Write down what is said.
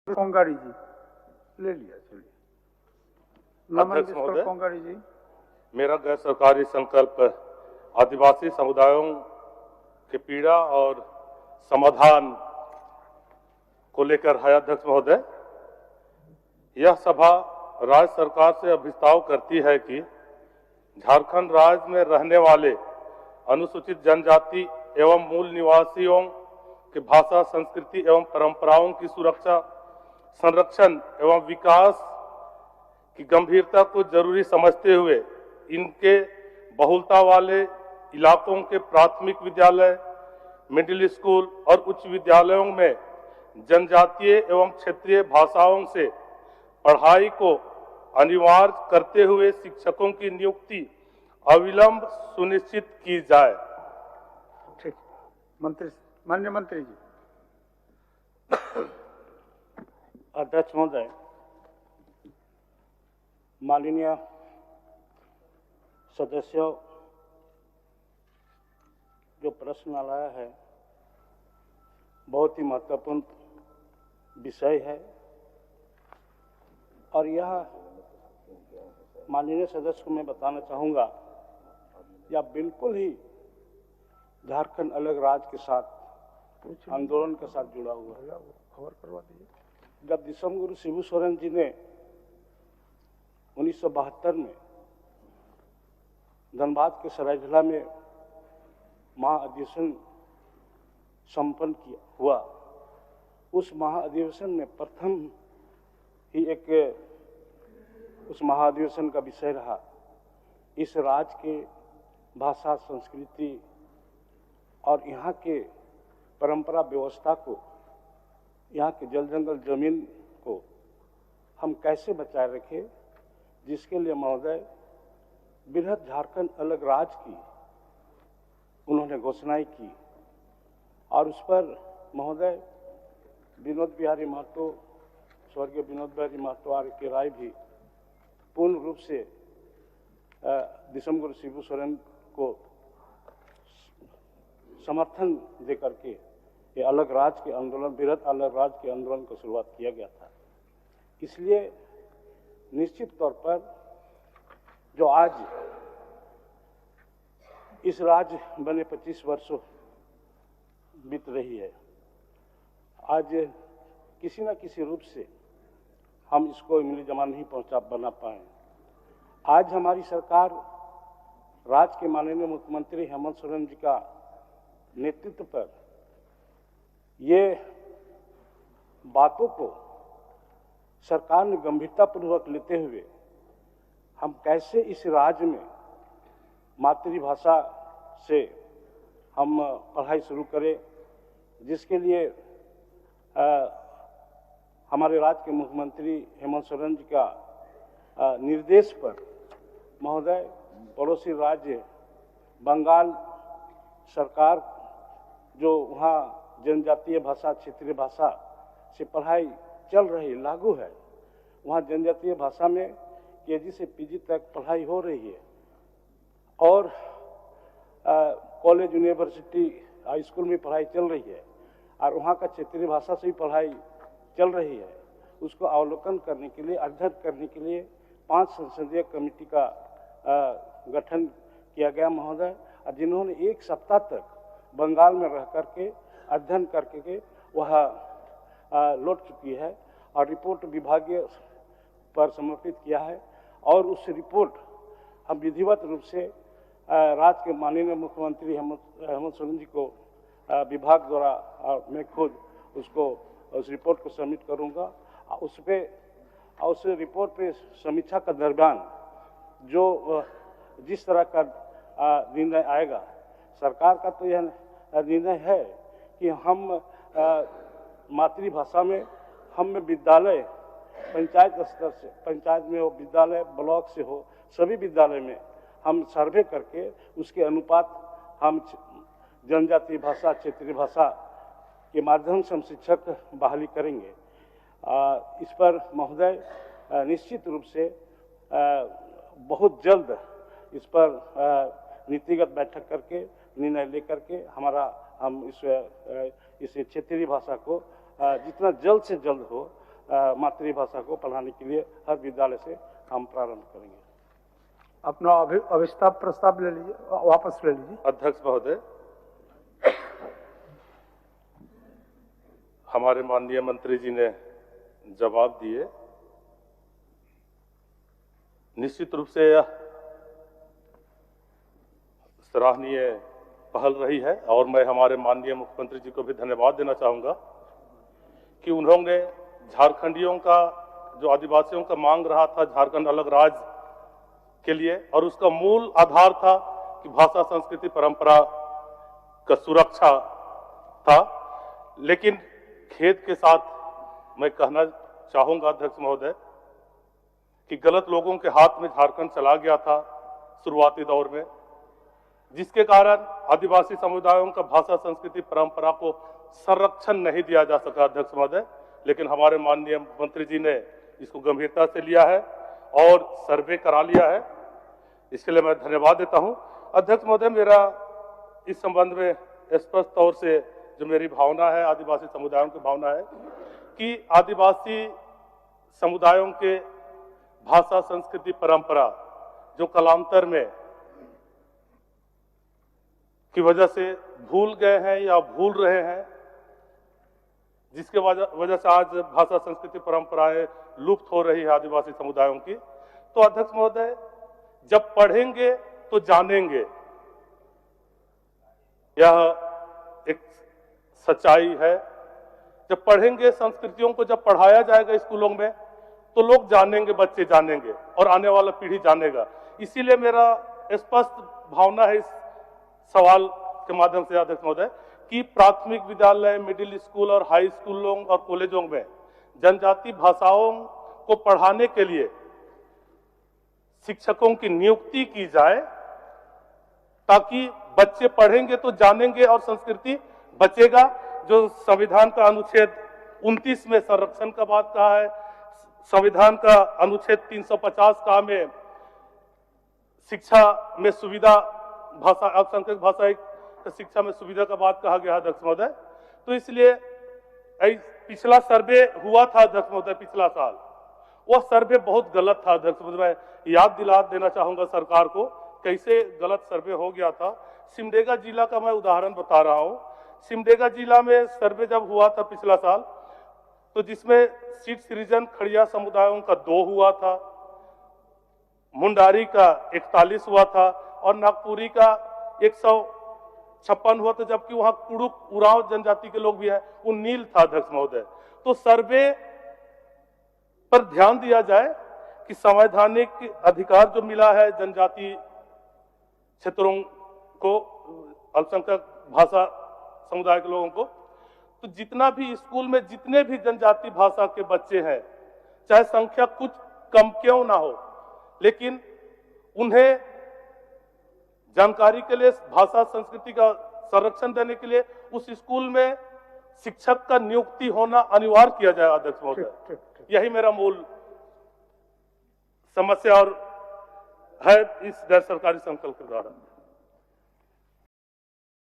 कोंगाड़ी जी ले लिया, चलिए। नमन किशोर कोंगाड़ी जी। मेरा गैर सरकारी संकल्प आदिवासी समुदायों के पीड़ा और समाधान को लेकर है। अध्यक्ष महोदय, यह सभा राज्य सरकार से अभिस्ताव करती है कि झारखंड राज्य में रहने वाले अनुसूचित जनजाति एवं मूल निवासियों के भाषा, संस्कृति एवं परंपराओं की सुरक्षा, संरक्षण एवं विकास की गंभीरता को जरूरी समझते हुए इनके बहुलता वाले इलाकों के प्राथमिक विद्यालय, मिडिल स्कूल और उच्च विद्यालयों में जनजातीय एवं क्षेत्रीय भाषाओं से पढ़ाई को अनिवार्य करते हुए शिक्षकों की नियुक्ति अविलंब सुनिश्चित की जाए। ठीक, मंत्री, माननीय मंत्री जी। अध्यक्ष महोदय, माननीय सदस्यों, जो प्रश्न लाया है बहुत ही महत्वपूर्ण विषय है और यह माननीय सदस्य को मैं बताना चाहूँगा, यह बिल्कुल ही झारखंड अलग राज्य के साथ आंदोलन के साथ जुड़ा हुआ है। खबर करवा दीजिए। जब दिसम गुरु शिबू सोरेन जी ने 1972 में धनबाद के सरायझिला में महाअधिवेशन संपन्न हुआ, उस महाअधिवेशन में प्रथम ही उस महाअधिवेशन का विषय रहा इस राज्य के भाषा, संस्कृति और यहाँ के परंपरा व्यवस्था को, यहाँ के जल जंगल जमीन को हम कैसे बचाए रखें, जिसके लिए महोदय बृहद झारखंड अलग राज्य की उन्होंने घोषणाएं की और उस पर महोदय विनोद बिहारी महतो, स्वर्गीय विनोद बिहारी महतो आर्य के राय भी पूर्ण रूप से दिसम गुरु शिबू सोरेन को समर्थन दे करके ये अलग राज्य के आंदोलन, बृहद अलग राज्य के आंदोलन को शुरुआत किया गया था। इसलिए निश्चित तौर पर जो आज इस राज्य बने 25 वर्षों बीत रही है, आज किसी न किसी रूप से हम इसको इमली जमा नहीं बना पाए। आज हमारी सरकार, राज्य के माननीय मुख्यमंत्री हेमंत सोरेन जी का नेतृत्व पर ये बातों को सरकार ने गंभीरतापूर्वक लेते हुए हम कैसे इस राज्य में मातृभाषा से हम पढ़ाई शुरू करें, जिसके लिए हमारे राज्य के मुख्यमंत्री हेमंत सोरेन जी का निर्देश पर महोदय पड़ोसी राज्य बंगाल सरकार जो वहाँ जनजातीय भाषा, क्षेत्रीय भाषा से पढ़ाई चल रही, लागू है, वहाँ जनजातीय भाषा में केजी से पीजी तक पढ़ाई हो रही है और कॉलेज, यूनिवर्सिटी, हाई स्कूल में पढ़ाई चल रही है और वहाँ का क्षेत्रीय भाषा से भी पढ़ाई चल रही है। उसको अवलोकन करने के लिए, अध्ययन करने के लिए 5 संसदीय कमेटी का गठन किया गया महोदय, और जिन्होंने 1 सप्ताह तक बंगाल में रह करके अध्ययन करके वह लौट चुकी है और रिपोर्ट विभागीय पर समर्पित किया है और उस रिपोर्ट हम विधिवत रूप से राज्य के माननीय मुख्यमंत्री हेमंत सोरेन जी को विभाग द्वारा मैं खुद उसको उस रिपोर्ट को सबमिट करूंगा। उस रिपोर्ट पे समीक्षा का दरमियान जो जिस तरह का निर्णय आएगा, सरकार का तो यह निर्णय है कि हम मातृभाषा में हम विद्यालय पंचायत स्तर से, पंचायत में हो, विद्यालय ब्लॉक से हो, सभी विद्यालय में हम सर्वे करके उसके अनुपात हम जनजातीय भाषा, क्षेत्रीय भाषा के माध्यम से हम शिक्षक बहाली करेंगे। इस पर महोदय निश्चित रूप से बहुत जल्द इस पर नीतिगत बैठक करके निर्णय लेकर के हम इस क्षेत्रीय भाषा को जितना जल्द से जल्द हो मातृभाषा को पढ़ाने के लिए हर विद्यालय से हम प्रारंभ करेंगे। अपना अविस्तार प्रस्ताव ले लीजिए, वापस ले लीजिए। अध्यक्ष महोदय, हमारे माननीय मंत्री जी ने जवाब दिए। निश्चित रूप से यह सराहनीय पहल रही है और मैं हमारे माननीय मुख्यमंत्री जी को भी धन्यवाद देना चाहूंगा कि उन्होंने झारखंडियों का, जो आदिवासियों का मांग रहा था झारखंड अलग राज्य के लिए, और उसका मूल आधार था कि भाषा संस्कृति परंपरा का सुरक्षा था। लेकिन खेद के साथ मैं कहना चाहूंगा अध्यक्ष महोदय कि गलत लोगों के हाथ में झारखंड चला गया था शुरुआती दौर में, जिसके कारण आदिवासी समुदायों का भाषा संस्कृति परंपरा को संरक्षण नहीं दिया जा सका अध्यक्ष महोदय। लेकिन हमारे माननीय मंत्री जी ने इसको गंभीरता से लिया है और सर्वे करा लिया है, इसके लिए मैं धन्यवाद देता हूं। अध्यक्ष महोदय, मेरा इस संबंध में स्पष्ट तौर से जो मेरी भावना है, आदिवासी समुदायों की भावना है कि आदिवासी समुदायों के भाषा संस्कृति परंपरा जो कालांतर में की वजह से भूल गए हैं या भूल रहे हैं, जिसके वजह से आज भाषा संस्कृति परंपराएं लुप्त हो रही है आदिवासी समुदायों की। तो अध्यक्ष महोदय, जब पढ़ेंगे तो जानेंगे, यह एक सच्चाई है। जब पढ़ेंगे, संस्कृतियों को जब पढ़ाया जाएगा स्कूलों में, तो लोग जानेंगे, बच्चे जानेंगे और आने वाला पीढ़ी जानेगा। इसीलिए मेरा स्पष्ट भावना है इस सवाल के माध्यम से अध्यक्ष महोदय कि प्राथमिक विद्यालय, मिडिल स्कूल और हाई स्कूलों और कॉलेजों में जनजाति भाषाओं को पढ़ाने के लिए शिक्षकों की नियुक्ति की जाए, ताकि बच्चे पढ़ेंगे तो जानेंगे और संस्कृति बचेगा। जो संविधान का अनुच्छेद 29 में संरक्षण का बात कहा है, संविधान का अनुच्छेद 350 का में शिक्षा में सुविधा, भाषा अल्पसंख्यक भाषा शिक्षा में सुविधा का बात कहा गया अध्यक्ष महोदय। तो इसलिए पिछला सर्वे हुआ था अध्यक्ष महोदय, पिछला साल वह सर्वे बहुत गलत था अध्यक्ष महोदय। मैं याद दिला देना चाहूंगा सरकार को कैसे गलत सर्वे हो गया था। सिमडेगा जिला का मैं उदाहरण बता रहा हूं। सिमडेगा जिला में सर्वे जब हुआ था पिछला साल, तो जिसमें सीट सृजन खड़िया समुदायों का 2 हुआ था, मुंडारी का 41 हुआ था और नागपुरी का 156 हुआ था, जबकि वहां कुड़ुक उरांव जनजाति के लोग भी हैं, वो नील था अध्यक्ष महोदय। तो सर्वे पर ध्यान दिया जाए कि संवैधानिक अधिकार जो मिला है जनजाति क्षेत्रों को, अल्पसंख्यक भाषा समुदाय के लोगों को, तो जितना भी स्कूल में जितने भी जनजाति भाषा के बच्चे हैं, चाहे संख्या कुछ कम क्यों ना हो, लेकिन उन्हें जानकारी के लिए, भाषा संस्कृति का संरक्षण देने के लिए उस स्कूल में शिक्षक का नियुक्ति होना अनिवार्य किया जाए अध्यक्ष महोदय। यही मेरा मूल समस्या और है इस गैर सरकारी संकल्प के द्वारा।